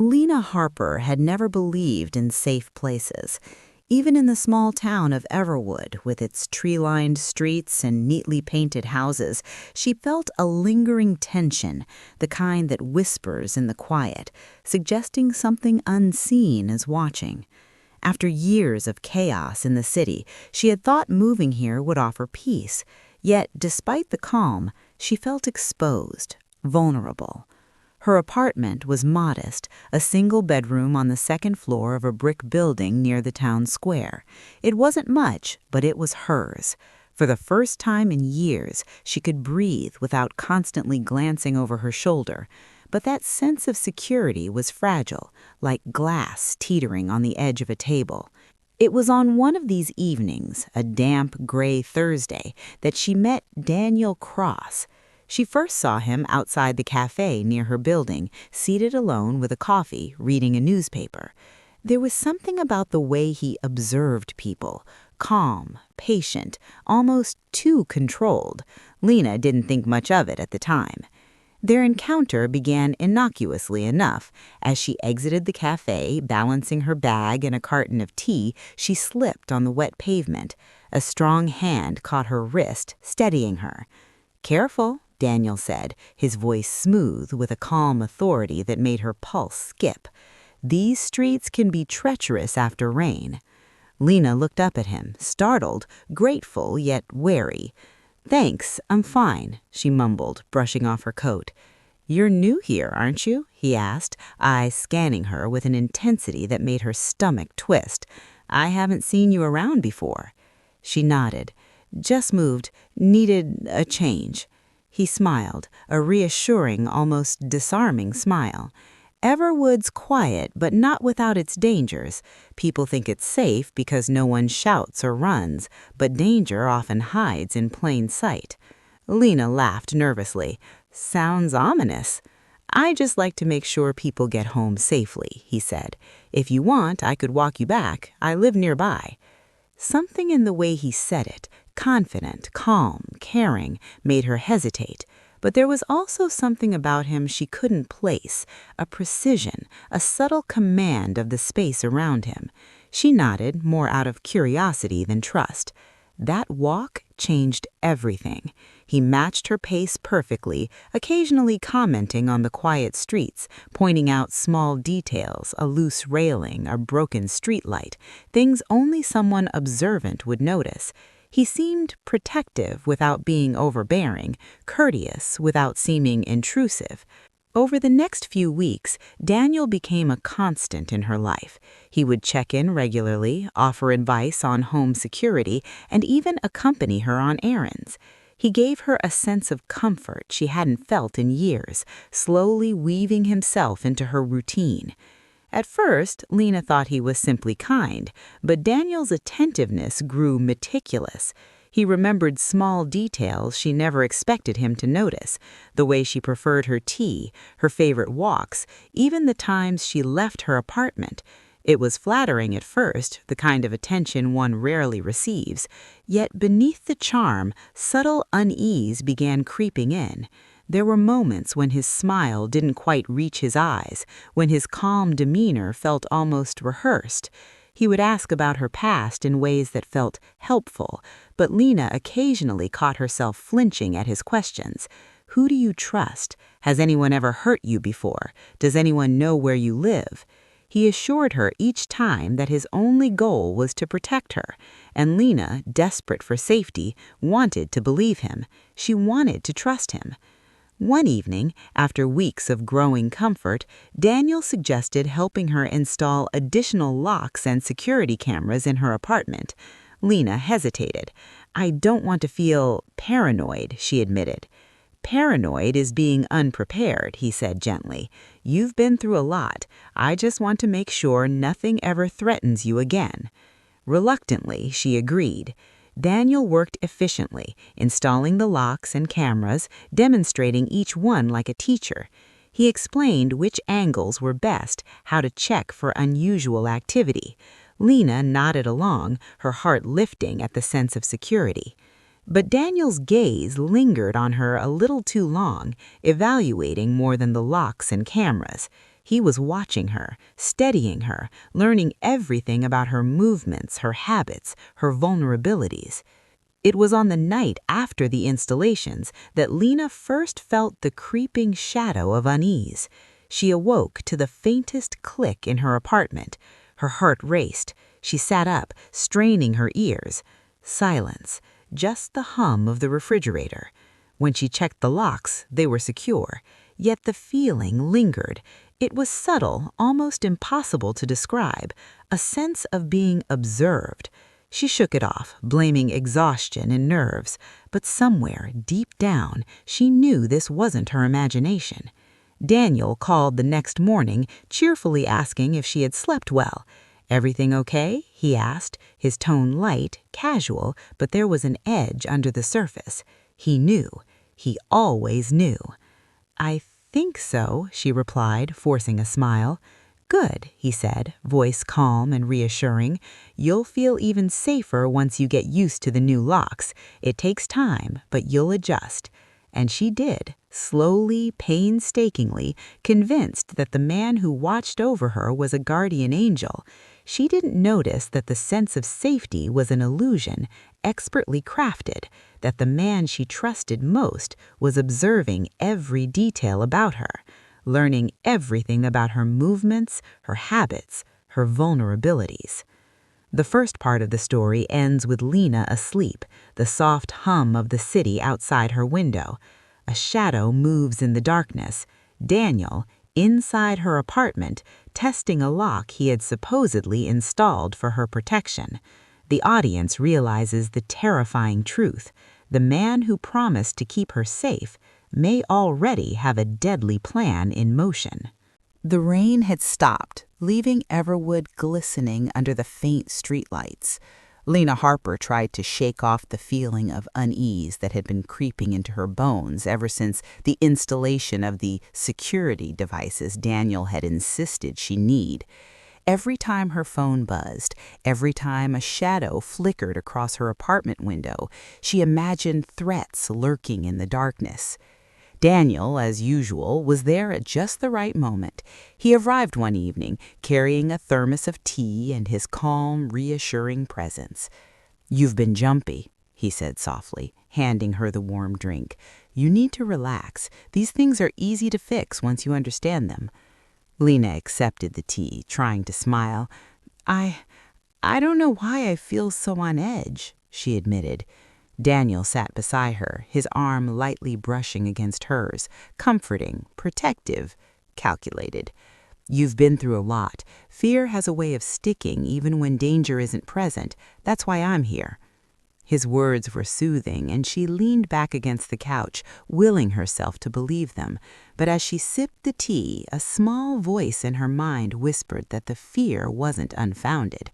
Lena Harper had never believed in safe places. Even in the small town of Everwood, with its tree-lined streets and neatly painted houses, she felt a lingering tension, the kind that whispers in the quiet, suggesting something unseen is watching. After years of chaos in the city, she had thought moving here would offer peace. Yet, despite the calm, she felt exposed, vulnerable. Her apartment was modest, a single bedroom on the second floor of a brick building near the town square. It wasn't much, but it was hers. For the first time in years, she could breathe without constantly glancing over her shoulder. But that sense of security was fragile, like glass teetering on the edge of a table. It was on one of these evenings, a damp, gray Thursday, that she met Daniel Cross. She first saw him outside the cafe near her building, seated alone with a coffee, reading a newspaper. There was something about the way he observed people, calm, patient, almost too controlled. Lena didn't think much of it at the time. Their encounter began innocuously enough. As she exited the cafe, balancing her bag and a carton of tea, she slipped on the wet pavement. A strong hand caught her wrist, steadying her. "Careful," Daniel said, his voice smooth with a calm authority that made her pulse skip. "These streets can be treacherous after rain." Lena looked up at him, startled, grateful yet wary. "Thanks, I'm fine," she mumbled, brushing off her coat. "You're new here, aren't you?" he asked, eyes scanning her with an intensity that made her stomach twist. "I haven't seen you around before." She nodded. "Just moved. Needed a change." He smiled, a reassuring, almost disarming smile. Everwood's quiet, but not without its dangers. People think it's safe because no one shouts or runs, but danger often hides in plain sight. Lena laughed nervously. "Sounds ominous." "I just like to make sure people get home safely," he said. "If you want, I could walk you back. I live nearby." Something in the way he said it, confident, calm, caring, made her hesitate. But there was also something about him she couldn't place, a precision, a subtle command of the space around him. She nodded, more out of curiosity than trust. That walk changed everything. He matched her pace perfectly, occasionally commenting on the quiet streets, pointing out small details, a loose railing, a broken streetlight, things only someone observant would notice. He seemed protective without being overbearing, courteous without seeming intrusive. Over the next few weeks, Daniel became a constant in her life. He would check in regularly, offer advice on home security, and even accompany her on errands. He gave her a sense of comfort she hadn't felt in years, slowly weaving himself into her routine. At first, Lena thought he was simply kind, but Daniel's attentiveness grew meticulous. He remembered small details she never expected him to notice, the way she preferred her tea, her favorite walks, even the times she left her apartment. It was flattering at first, the kind of attention one rarely receives. Yet beneath the charm, subtle unease began creeping in. There were moments when his smile didn't quite reach his eyes, when his calm demeanor felt almost rehearsed. He would ask about her past in ways that felt helpful, but Lena occasionally caught herself flinching at his questions. "Who do you trust? Has anyone ever hurt you before? Does anyone know where you live?" He assured her each time that his only goal was to protect her, and Lena, desperate for safety, wanted to believe him. She wanted to trust him. One evening, after weeks of growing comfort, Daniel suggested helping her install additional locks and security cameras in her apartment. Lena hesitated. "I don't want to feel paranoid," she admitted. "Paranoid is being unprepared," he said gently. "You've been through a lot. I just want to make sure nothing ever threatens you again." Reluctantly, she agreed. Daniel worked efficiently, installing the locks and cameras, demonstrating each one like a teacher. He explained which angles were best, how to check for unusual activity. Lena nodded along, her heart lifting at the sense of security. But Daniel's gaze lingered on her a little too long, evaluating more than the locks and cameras. He was watching her, steadying her, learning everything about her movements, her habits, her vulnerabilities. It was on the night after the installations that Lena first felt the creeping shadow of unease. She awoke to the faintest click in her apartment. Her heart raced. She sat up, straining her ears. Silence, just the hum of the refrigerator. When she checked the locks, they were secure. Yet the feeling lingered. It was subtle, almost impossible to describe, a sense of being observed. She shook it off, blaming exhaustion and nerves, but somewhere, deep down, she knew this wasn't her imagination. Daniel called the next morning, cheerfully asking if she had slept well. "Everything okay?" he asked, his tone light, casual, but there was an edge under the surface. He knew. He always knew. "I think so," she replied, forcing a smile. "Good," he said, voice calm and reassuring. "You'll feel even safer once you get used to the new locks. It takes time, but you'll adjust." And she did, slowly, painstakingly, convinced that the man who watched over her was a guardian angel. She didn't notice that the sense of safety was an illusion, expertly crafted, that the man she trusted most was observing every detail about her, learning everything about her movements, her habits, her vulnerabilities. The first part of the story ends with Lena asleep, the soft hum of the city outside her window. A shadow moves in the darkness. Daniel, inside her apartment, testing a lock he had supposedly installed for her protection. The audience realizes the terrifying truth. The man who promised to keep her safe may already have a deadly plan in motion. The rain had stopped, leaving Everwood glistening under the faint streetlights. Lena Harper tried to shake off the feeling of unease that had been creeping into her bones ever since the installation of the security devices Daniel had insisted she need. Every time her phone buzzed, every time a shadow flickered across her apartment window, she imagined threats lurking in the darkness. Daniel, as usual, was there at just the right moment. He arrived one evening, carrying a thermos of tea and his calm, reassuring presence. "You've been jumpy," he said softly, handing her the warm drink. "You need to relax. These things are easy to fix once you understand them." Lena accepted the tea, trying to smile. I don't know why I feel so on edge," she admitted. Daniel sat beside her, his arm lightly brushing against hers, comforting, protective, calculated. "You've been through a lot. Fear has a way of sticking even when danger isn't present. That's why I'm here." His words were soothing, and she leaned back against the couch, willing herself to believe them. But as she sipped the tea, a small voice in her mind whispered that the fear wasn't unfounded.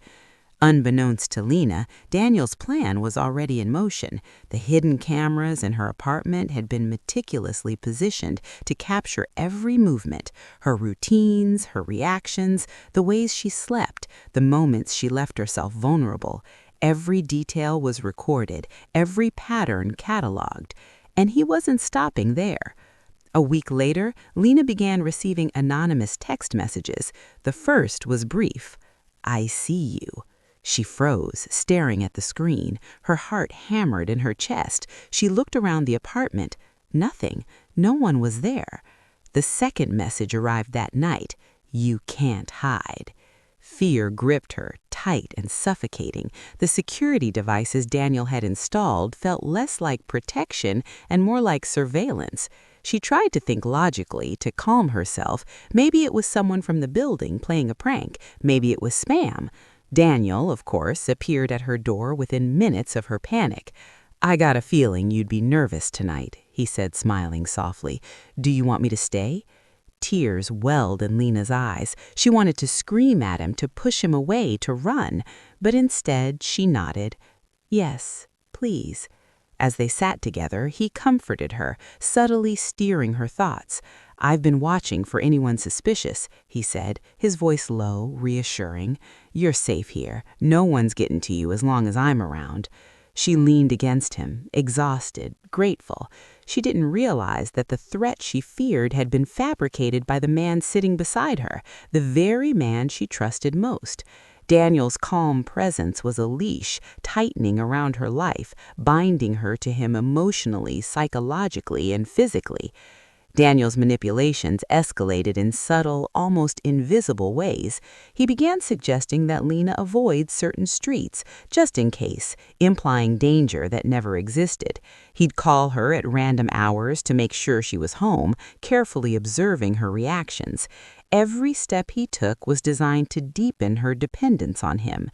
Unbeknownst to Lena, Daniel's plan was already in motion. The hidden cameras in her apartment had been meticulously positioned to capture every movement, her routines, her reactions, the ways she slept, the moments she left herself vulnerable. Every detail was recorded, every pattern cataloged. And he wasn't stopping there. A week later, Lena began receiving anonymous text messages. The first was brief. "I see you." She froze, staring at the screen. Her heart hammered in her chest. She looked around the apartment. Nothing. No one was there. The second message arrived that night. "You can't hide." Fear gripped her, tight and suffocating. The security devices Daniel had installed felt less like protection and more like surveillance. She tried to think logically, to calm herself. Maybe it was someone from the building playing a prank. Maybe it was spam. Daniel, of course, appeared at her door within minutes of her panic. "I got a feeling you'd be nervous tonight," he said, smiling softly. "Do you want me to stay?" Tears welled in Lena's eyes. She wanted to scream at him, to push him away, to run. But instead, she nodded. "Yes, please." As they sat together, he comforted her, subtly steering her thoughts. "I've been watching for anyone suspicious," he said, his voice low, reassuring. "You're safe here. No one's getting to you as long as I'm around." She leaned against him, exhausted, grateful. She didn't realize that the threat she feared had been fabricated by the man sitting beside her, the very man she trusted most. Daniel's calm presence was a leash tightening around her life, binding her to him emotionally, psychologically, and physically. Daniel's manipulations escalated in subtle, almost invisible ways. He began suggesting that Lena avoid certain streets, just in case, implying danger that never existed. He'd call her at random hours to make sure she was home, carefully observing her reactions. Every step he took was designed to deepen her dependence on him.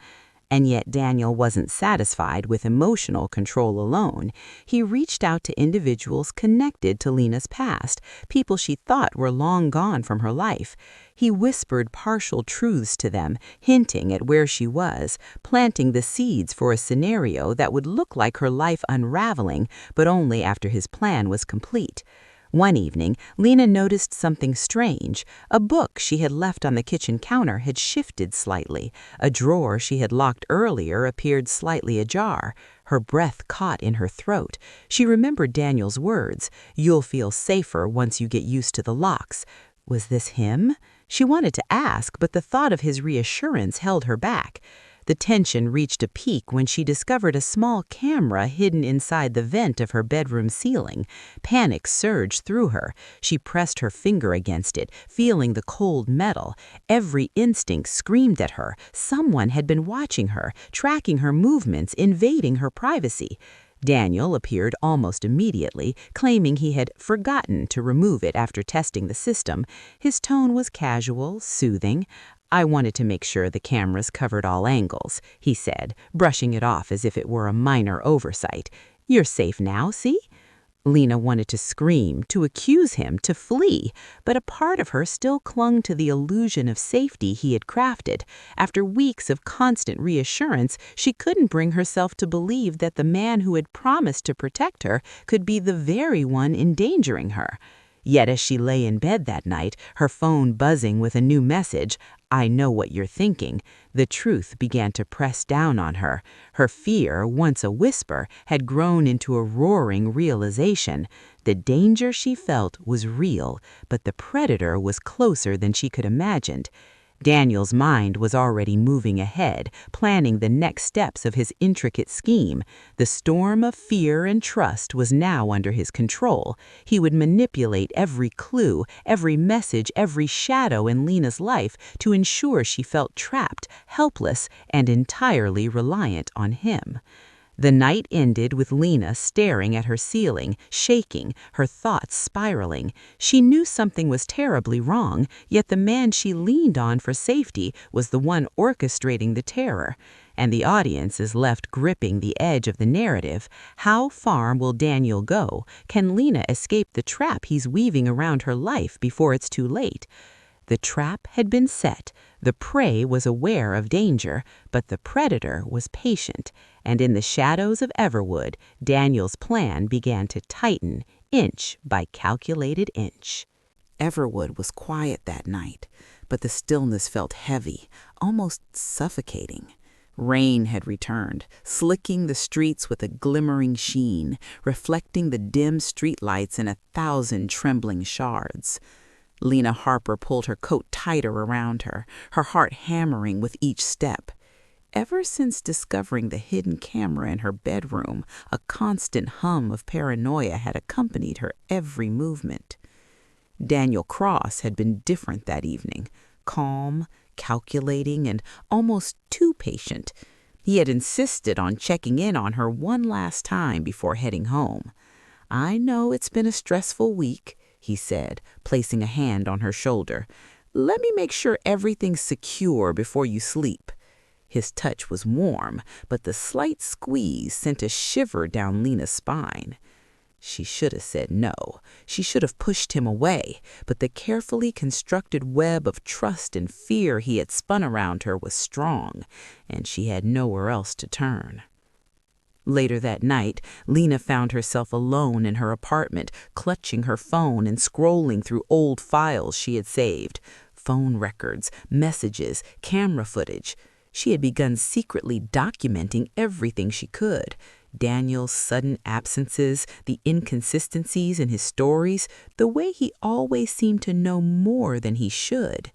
And yet Daniel wasn't satisfied with emotional control alone. He reached out to individuals connected to Lena's past, people she thought were long gone from her life. He whispered partial truths to them, hinting at where she was, planting the seeds for a scenario that would look like her life unraveling, but only after his plan was complete. One evening, Lena noticed something strange. A book she had left on the kitchen counter had shifted slightly. A drawer she had locked earlier appeared slightly ajar. Her breath caught in her throat. She remembered Daniel's words, "You'll feel safer once you get used to the locks." Was this him? She wanted to ask, but the thought of his reassurance held her back. The tension reached a peak when she discovered a small camera hidden inside the vent of her bedroom ceiling. Panic surged through her. She pressed her finger against it, feeling the cold metal. Every instinct screamed at her. Someone had been watching her, tracking her movements, invading her privacy. Daniel appeared almost immediately, claiming he had forgotten to remove it after testing the system. His tone was casual, soothing. "I wanted to make sure the cameras covered all angles," he said, brushing it off as if it were a minor oversight. "You're safe now, see?" Lena wanted to scream, to accuse him, to flee, but a part of her still clung to the illusion of safety he had crafted. After weeks of constant reassurance, she couldn't bring herself to believe that the man who had promised to protect her could be the very one endangering her. Yet as she lay in bed that night, her phone buzzing with a new message, "I know what you're thinking," the truth began to press down on her. Her fear, once a whisper, had grown into a roaring realization. The danger she felt was real, but the predator was closer than she could imagine. Daniel's mind was already moving ahead, planning the next steps of his intricate scheme. The storm of fear and trust was now under his control. He would manipulate every clue, every message, every shadow in Lena's life to ensure she felt trapped, helpless, and entirely reliant on him. The night ended with Lena staring at her ceiling, shaking, her thoughts spiraling. She knew something was terribly wrong, yet the man she leaned on for safety was the one orchestrating the terror. And the audience is left gripping the edge of the narrative. How far will Daniel go? Can Lena escape the trap he's weaving around her life before it's too late? The trap had been set. The prey was aware of danger, but the predator was patient. And in the shadows of Everwood, Daniel's plan began to tighten, inch by calculated inch. Everwood was quiet that night, but the stillness felt heavy, almost suffocating. Rain had returned, slicking the streets with a glimmering sheen, reflecting the dim streetlights in 1,000 trembling shards. Lena Harper pulled her coat tighter around her, her heart hammering with each step. Ever since discovering the hidden camera in her bedroom, a constant hum of paranoia had accompanied her every movement. Daniel Cross had been different that evening, calm, calculating, and almost too patient. He had insisted on checking in on her one last time before heading home. "I know it's been a stressful week," he said, placing a hand on her shoulder. "Let me make sure everything's secure before you sleep." His touch was warm, but the slight squeeze sent a shiver down Lena's spine. She should have said no. She should have pushed him away, but the carefully constructed web of trust and fear he had spun around her was strong, and she had nowhere else to turn. Later that night, Lena found herself alone in her apartment, clutching her phone and scrolling through old files she had saved. Phone records, messages, camera footage. She had begun secretly documenting everything she could. Daniel's sudden absences, the inconsistencies in his stories, the way he always seemed to know more than he should.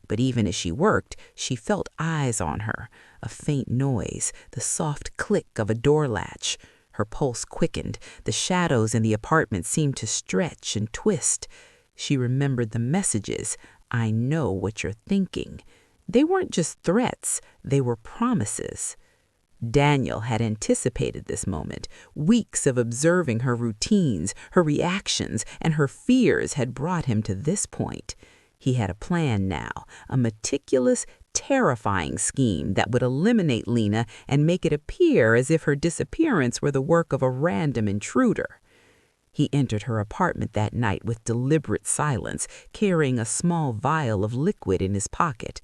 But even as she worked, she felt eyes on her, a faint noise, the soft click of a door latch. Her pulse quickened. The shadows in the apartment seemed to stretch and twist. She remembered the messages. "I know what you're thinking." They weren't just threats, they were promises. Daniel had anticipated this moment. Weeks of observing her routines, her reactions, and her fears had brought him to this point. He had a plan now, a meticulous, terrifying scheme that would eliminate Lena and make it appear as if her disappearance were the work of a random intruder. He entered her apartment that night with deliberate silence, carrying a small vial of liquid in his pocket.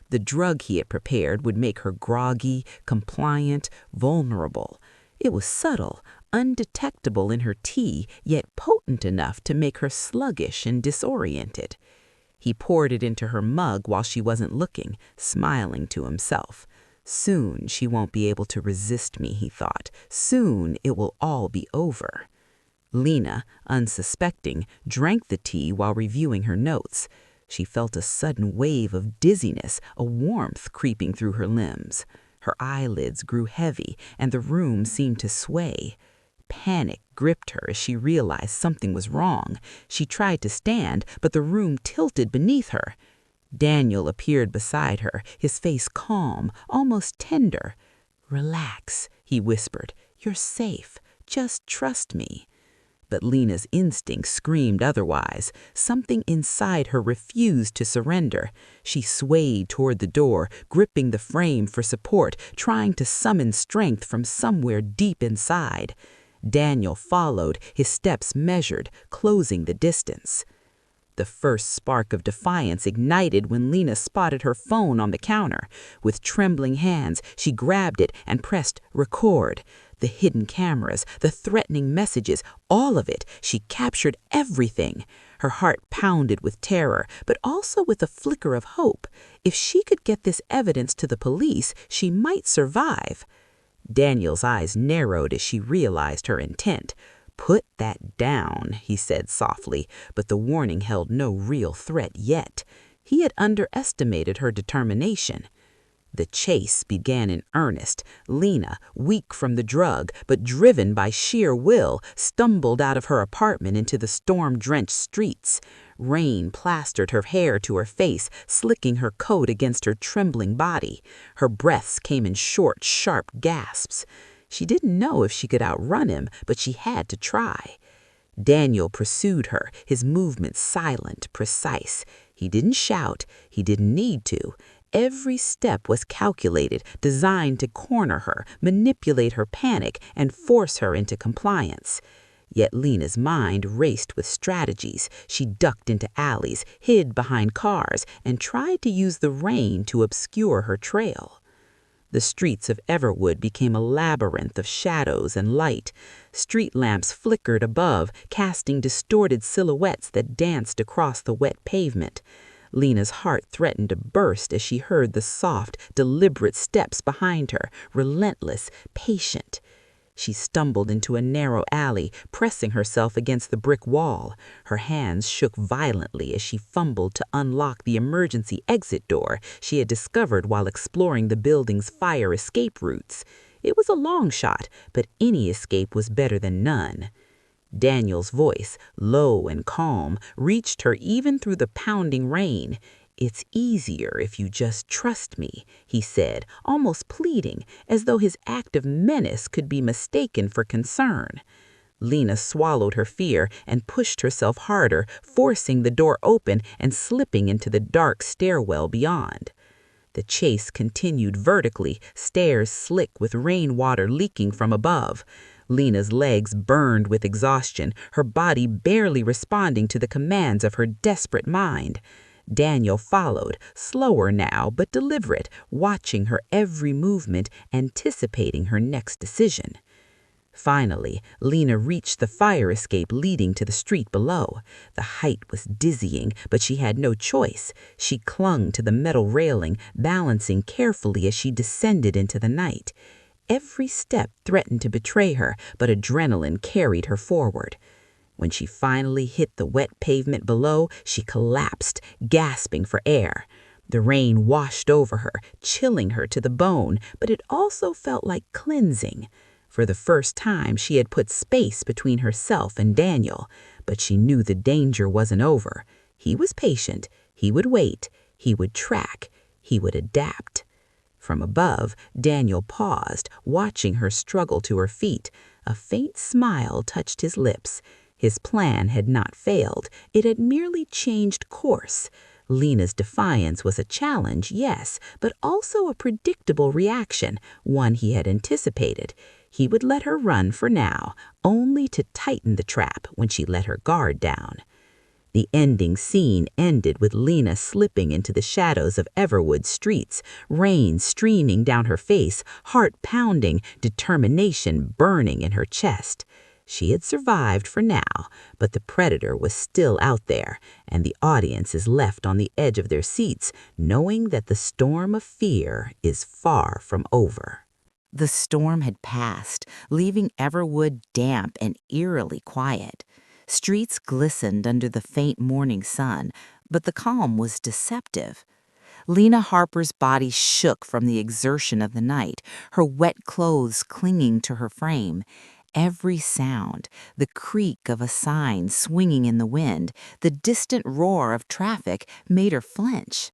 The drug he had prepared would make her groggy, compliant, vulnerable. It was subtle, undetectable in her tea, yet potent enough to make her sluggish and disoriented. He poured it into her mug while she wasn't looking, smiling to himself. Soon she won't be able to resist me, he thought. Soon it will all be over. Lena, unsuspecting, drank the tea while reviewing her notes. She felt a sudden wave of dizziness, a warmth creeping through her limbs. Her eyelids grew heavy, and the room seemed to sway. Panic gripped her as she realized something was wrong. She tried to stand, but the room tilted beneath her. Daniel appeared beside her, his face calm, almost tender. "Relax," he whispered. "You're safe. Just trust me." But Lena's instinct screamed otherwise. Something inside her refused to surrender. She swayed toward the door, gripping the frame for support, trying to summon strength from somewhere deep inside. Daniel followed, his steps measured, closing the distance. The first spark of defiance ignited when Lena spotted her phone on the counter. With trembling hands, she grabbed it and pressed record. The hidden cameras, the threatening messages, all of it. She captured everything. Her heart pounded with terror, but also with a flicker of hope. If she could get this evidence to the police, she might survive. Daniel's eyes narrowed as she realized her intent. "Put that down," he said softly, but the warning held no real threat yet. He had underestimated her determination. The chase began in earnest. Lena, weak from the drug, but driven by sheer will, stumbled out of her apartment into the storm-drenched streets. Rain plastered her hair to her face, slicking her coat against her trembling body. Her breaths came in short, sharp gasps. She didn't know if she could outrun him, but she had to try. Daniel pursued her, his movements silent, precise. He didn't shout. He didn't need to. Every step was calculated, designed to corner her, manipulate her panic, and force her into compliance. Yet Lena's mind raced with strategies. She ducked into alleys, hid behind cars, and tried to use the rain to obscure her trail. The streets of Everwood became a labyrinth of shadows and light. Street lamps flickered above, casting distorted silhouettes that danced across the wet pavement. Lena's heart threatened to burst as she heard the soft, deliberate steps behind her, relentless, patient. She stumbled into a narrow alley, pressing herself against the brick wall. Her hands shook violently as she fumbled to unlock the emergency exit door she had discovered while exploring the building's fire escape routes. It was a long shot, but any escape was better than none. Daniel's voice, low and calm, reached her even through the pounding rain. "It's easier if you just trust me," he said, almost pleading, as though his act of menace could be mistaken for concern. Lena swallowed her fear and pushed herself harder, forcing the door open and slipping into the dark stairwell beyond. The chase continued vertically, stairs slick with rainwater leaking from above. Lena's legs burned with exhaustion, her body barely responding to the commands of her desperate mind. Daniel followed, slower now but deliberate, watching her every movement, anticipating her next decision. Finally, Lena reached the fire escape leading to the street below. The height was dizzying, but she had no choice. She clung to the metal railing, balancing carefully as she descended into the night. Every step threatened to betray her, but adrenaline carried her forward. When she finally hit the wet pavement below, she collapsed, gasping for air. The rain washed over her, chilling her to the bone, but it also felt like cleansing. For the first time, she had put space between herself and Daniel, but she knew the danger wasn't over. He was patient. He would wait. He would track. He would adapt. From above, Daniel paused, watching her struggle to her feet. A faint smile touched his lips. His plan had not failed. It had merely changed course. Lena's defiance was a challenge, yes, but also a predictable reaction, one he had anticipated. He would let her run for now, only to tighten the trap when she let her guard down. The ending scene ended with Lena slipping into the shadows of Everwood streets, rain streaming down her face, heart pounding, determination burning in her chest. She had survived for now, but the predator was still out there, and the audience is left on the edge of their seats, knowing that the storm of fear is far from over. The storm had passed, leaving Everwood damp and eerily quiet. Streets glistened under the faint morning sun, but the calm was deceptive. Lena Harper's body shook from the exertion of the night, her wet clothes clinging to her frame. Every sound, the creak of a sign swinging in the wind, the distant roar of traffic, made her flinch.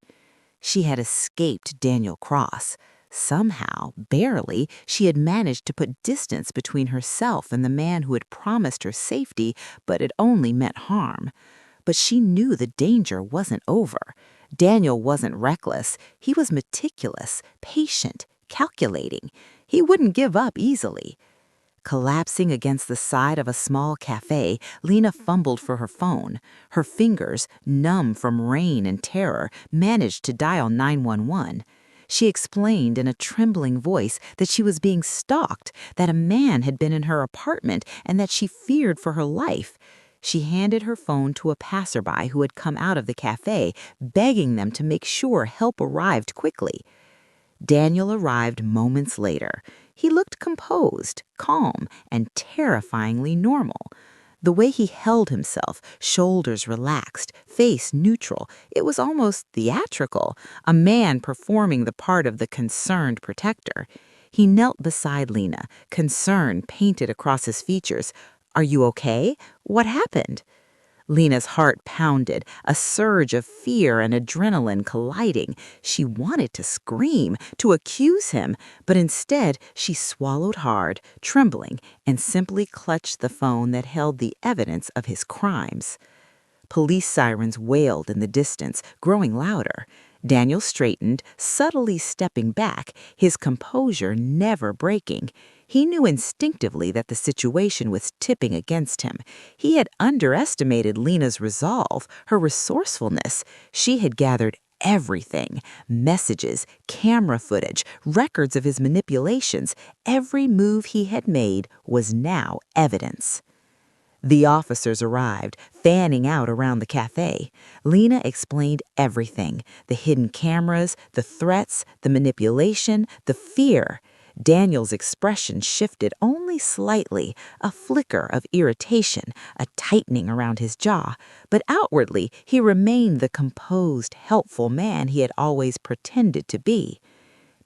She had escaped Daniel Cross. Somehow, barely, she had managed to put distance between herself and the man who had promised her safety, but had only meant harm. But she knew the danger wasn't over. Daniel wasn't reckless. He was meticulous, patient, calculating. He wouldn't give up easily. Collapsing against the side of a small cafe, Lena fumbled for her phone. Her fingers, numb from rain and terror, managed to dial 911. She explained in a trembling voice that she was being stalked, that a man had been in her apartment, and that she feared for her life. She handed her phone to a passerby who had come out of the cafe, begging them to make sure help arrived quickly. Daniel arrived moments later. He looked composed, calm, and terrifyingly normal. The way he held himself, shoulders relaxed, face neutral, it was almost theatrical, a man performing the part of the concerned protector. He knelt beside Lena, concern painted across his features. "Are you okay? What happened?" Lena's heart pounded, a surge of fear and adrenaline colliding. She wanted to scream, to accuse him, but instead she swallowed hard, trembling, and simply clutched the phone that held the evidence of his crimes. Police sirens wailed in the distance, growing louder. Daniel straightened, subtly stepping back, his composure never breaking. He knew instinctively that the situation was tipping against him. He had underestimated Lena's resolve, her resourcefulness. She had gathered everything: messages, camera footage, records of his manipulations. Every move he had made was now evidence. The officers arrived, fanning out around the cafe. Lena explained everything: the hidden cameras, the threats, the manipulation, the fear. Daniel's expression shifted only slightly, a flicker of irritation, a tightening around his jaw, but outwardly he remained the composed, helpful man he had always pretended to be.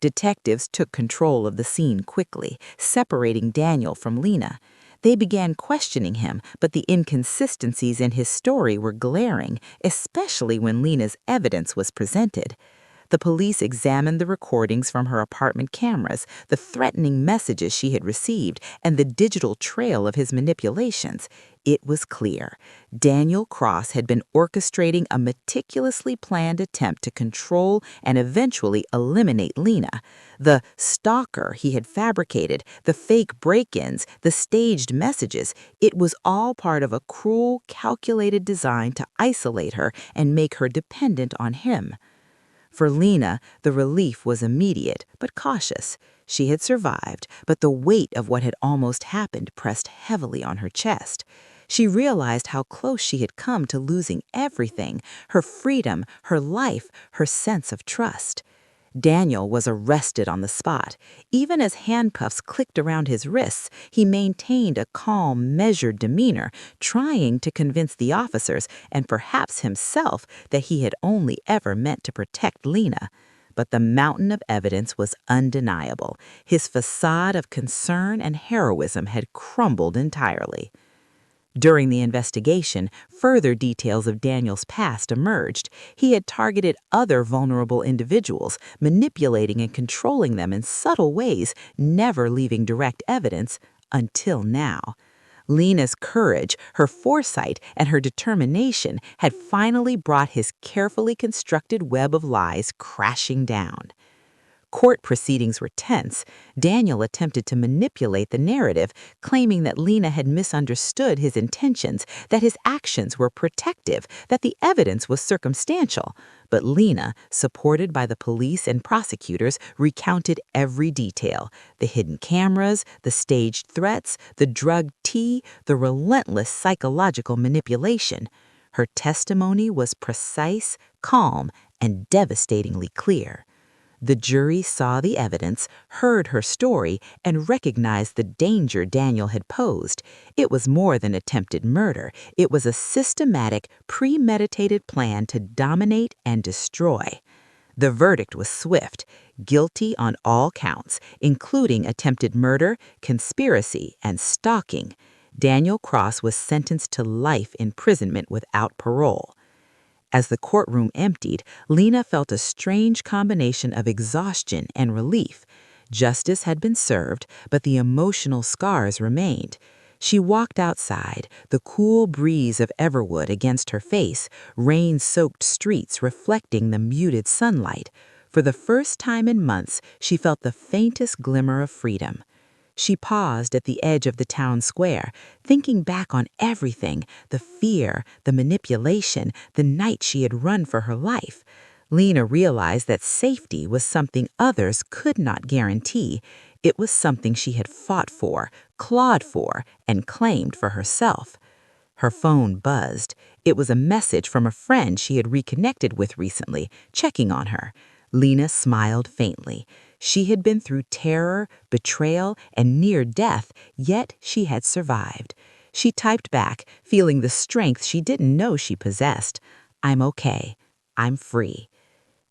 Detectives took control of the scene quickly, separating Daniel from Lena. They began questioning him, but the inconsistencies in his story were glaring, especially when Lena's evidence was presented. The police examined the recordings from her apartment cameras, the threatening messages she had received, and the digital trail of his manipulations. It was clear. Daniel Cross had been orchestrating a meticulously planned attempt to control and eventually eliminate Lena. The stalker he had fabricated, the fake break-ins, the staged messages, it was all part of a cruel, calculated design to isolate her and make her dependent on him. For Lena, the relief was immediate but cautious. She had survived, but the weight of what had almost happened pressed heavily on her chest. She realized how close she had come to losing everything: her freedom, her life, her sense of trust. Daniel was arrested on the spot. Even as handcuffs clicked around his wrists, he maintained a calm, measured demeanor, trying to convince the officers and perhaps himself that he had only ever meant to protect Lena. But the mountain of evidence was undeniable. His facade of concern and heroism had crumbled entirely. During the investigation, further details of Daniel's past emerged. He had targeted other vulnerable individuals, manipulating and controlling them in subtle ways, never leaving direct evidence until now. Lena's courage, her foresight, and her determination had finally brought his carefully constructed web of lies crashing down. Court proceedings were tense. Daniel attempted to manipulate the narrative, claiming that Lena had misunderstood his intentions, that his actions were protective, that the evidence was circumstantial. But Lena, supported by the police and prosecutors, recounted every detail: the hidden cameras, the staged threats, the drugged tea, the relentless psychological manipulation. Her testimony was precise, calm, and devastatingly clear. The jury saw the evidence, heard her story, and recognized the danger Daniel had posed. It was more than attempted murder. It was a systematic, premeditated plan to dominate and destroy. The verdict was swift: guilty on all counts, including attempted murder, conspiracy, and stalking. Daniel Cross was sentenced to life imprisonment without parole. As the courtroom emptied, Lena felt a strange combination of exhaustion and relief. Justice had been served, but the emotional scars remained. She walked outside, the cool breeze of Everwood against her face, rain-soaked streets reflecting the muted sunlight. For the first time in months, she felt the faintest glimmer of freedom. She paused at the edge of the town square, thinking back on everything: the fear, the manipulation, the night she had run for her life. Lena realized that safety was something others could not guarantee. It was something she had fought for, clawed for, and claimed for herself. Her phone buzzed. It was a message from a friend she had reconnected with recently, checking on her. Lena smiled faintly. She had been through terror, betrayal, and near death, yet she had survived. She typed back, feeling the strength she didn't know she possessed. "I'm okay. I'm free."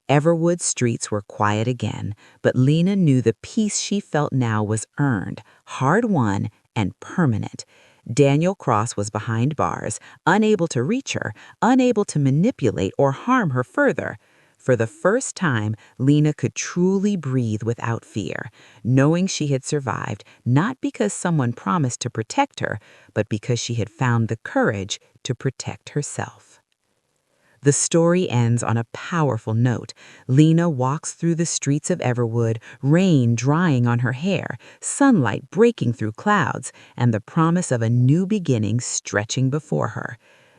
Everwood's streets were quiet again, but Lena knew the peace she felt now was earned, hard-won, and permanent. Daniel Cross was behind bars, unable to reach her, unable to manipulate or harm her further. For the first time, Lena could truly breathe without fear, knowing she had survived not because someone promised to protect her, but because she had found the courage to protect herself. The story ends on a powerful note. Lena walks through the streets of Everwood, rain drying on her hair, sunlight breaking through clouds, and the promise of a new beginning stretching before her.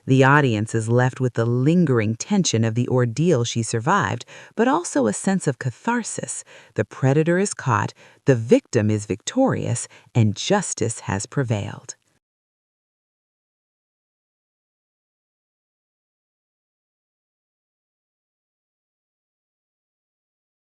The audience is left with the lingering tension of the ordeal she survived, but also a sense of catharsis. The predator is caught, the victim is victorious, and justice has prevailed.